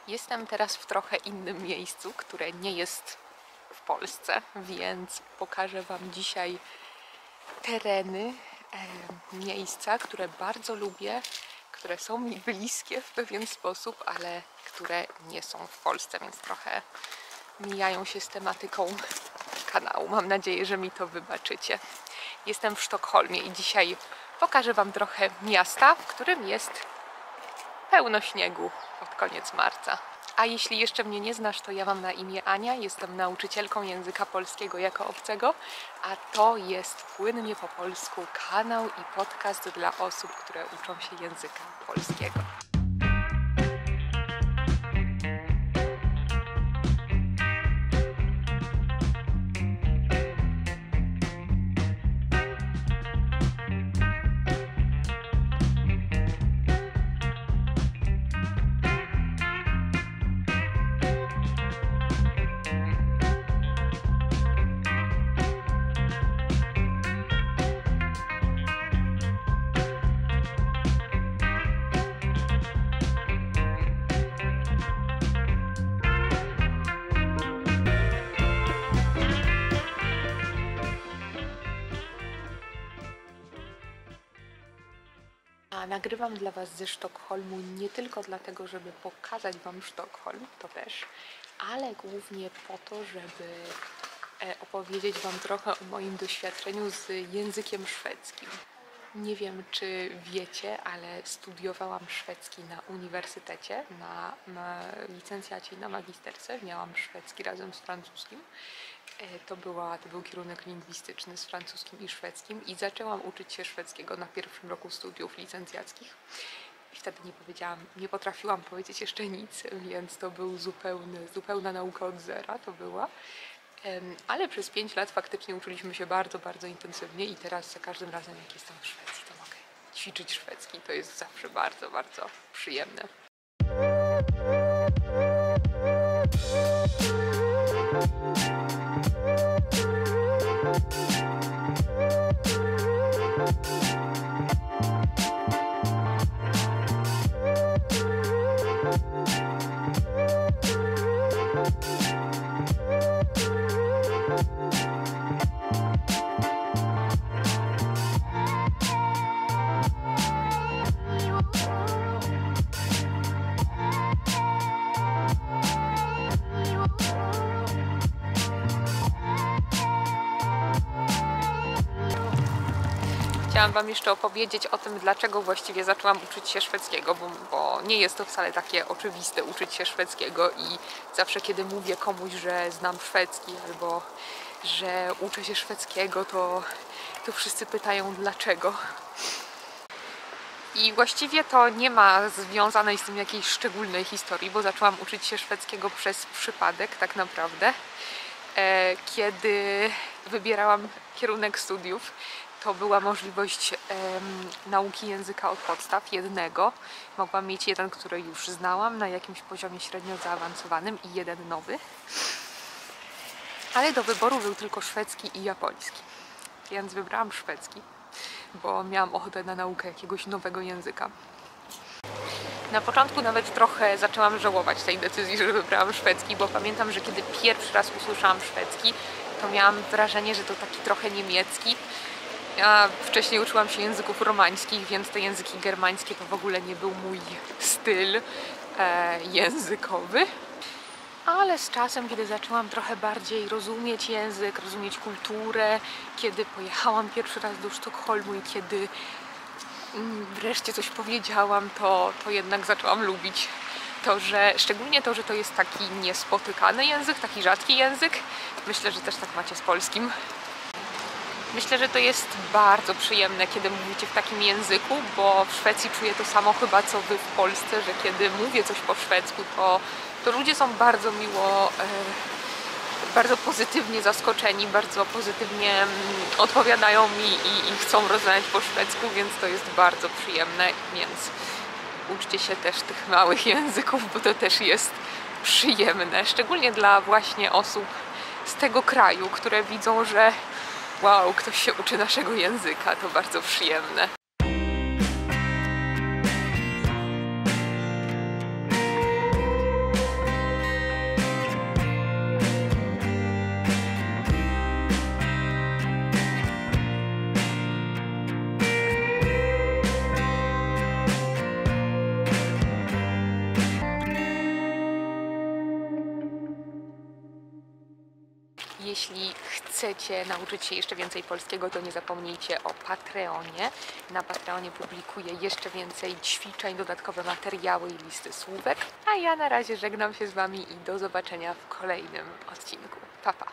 Jestem teraz w trochę innym miejscu, które nie jest w Polsce, więc pokażę Wam dzisiaj tereny, miejsca, które bardzo lubię, które są mi bliskie w pewien sposób, ale które nie są w Polsce, więc trochę mijają się z tematyką kanału. Mam nadzieję, że mi to wybaczycie. Jestem w Sztokholmie i dzisiaj pokażę Wam trochę miasta, w którym jest pełno śniegu pod koniec marca. A jeśli jeszcze mnie nie znasz, to ja mam na imię Ania, jestem nauczycielką języka polskiego jako obcego, a to jest Płynnie po polsku kanał i podcast dla osób, które uczą się języka polskiego. A nagrywam dla Was ze Sztokholmu nie tylko dlatego, żeby pokazać Wam Sztokholm, to też, ale głównie po to, żeby opowiedzieć Wam trochę o moim doświadczeniu z językiem szwedzkim. Nie wiem, czy wiecie, ale studiowałam szwedzki na uniwersytecie, na licencjacie i na magisterce. Miałam szwedzki razem z francuskim. To był kierunek lingwistyczny z francuskim i szwedzkim i zaczęłam uczyć się szwedzkiego na pierwszym roku studiów licencjackich. I wtedy nie potrafiłam powiedzieć jeszcze nic, więc to był zupełna nauka od zera to była. Ale przez 5 lat faktycznie uczyliśmy się bardzo, bardzo intensywnie i teraz za każdym razem, jak jestem w Szwecji, to mogę ćwiczyć szwedzki. To jest zawsze bardzo, bardzo przyjemne. Chciałam Wam jeszcze opowiedzieć o tym, dlaczego właściwie zaczęłam uczyć się szwedzkiego, bo nie jest to wcale takie oczywiste uczyć się szwedzkiego i zawsze kiedy mówię komuś, że znam szwedzki albo że uczę się szwedzkiego, to wszyscy pytają dlaczego. I właściwie to nie ma związanej z tym jakiejś szczególnej historii, bo zaczęłam uczyć się szwedzkiego przez przypadek tak naprawdę. Kiedy wybierałam kierunek studiów, to była możliwość nauki języka od podstaw, jednego. Mogłam mieć jeden, który już znałam na jakimś poziomie średnio zaawansowanym i jeden nowy. Ale do wyboru był tylko szwedzki i japoński. Więc wybrałam szwedzki, bo miałam ochotę na naukę jakiegoś nowego języka. Na początku nawet trochę zaczęłam żałować tej decyzji, że wybrałam szwedzki, bo pamiętam, że kiedy pierwszy raz usłyszałam szwedzki, to miałam wrażenie, że to taki trochę niemiecki. Ja wcześniej uczyłam się języków romańskich, więc te języki germańskie to w ogóle nie był mój styl językowy. Ale z czasem, kiedy zaczęłam trochę bardziej rozumieć język, rozumieć kulturę, kiedy pojechałam pierwszy raz do Sztokholmu i kiedy wreszcie coś powiedziałam, to jednak zaczęłam lubić szczególnie to, że to jest taki niespotykany język, taki rzadki język. Myślę, że też tak macie z polskim. Myślę, że to jest bardzo przyjemne, kiedy mówicie w takim języku, bo w Szwecji czuję to samo chyba co Wy w Polsce, że kiedy mówię coś po szwedzku, to ludzie są bardzo miło, bardzo pozytywnie zaskoczeni, bardzo pozytywnie odpowiadają mi i chcą rozmawiać po szwedzku, więc to jest bardzo przyjemne, więc uczcie się też tych małych języków, bo to też jest przyjemne, szczególnie dla właśnie osób z tego kraju, które widzą, że wow, ktoś się uczy naszego języka, to bardzo przyjemne. Jeśli chcecie nauczyć się jeszcze więcej polskiego, to nie zapomnijcie o Patreonie. Na Patreonie publikuję jeszcze więcej ćwiczeń, dodatkowe materiały i listy słówek. A ja na razie żegnam się z Wami i do zobaczenia w kolejnym odcinku. Pa, pa!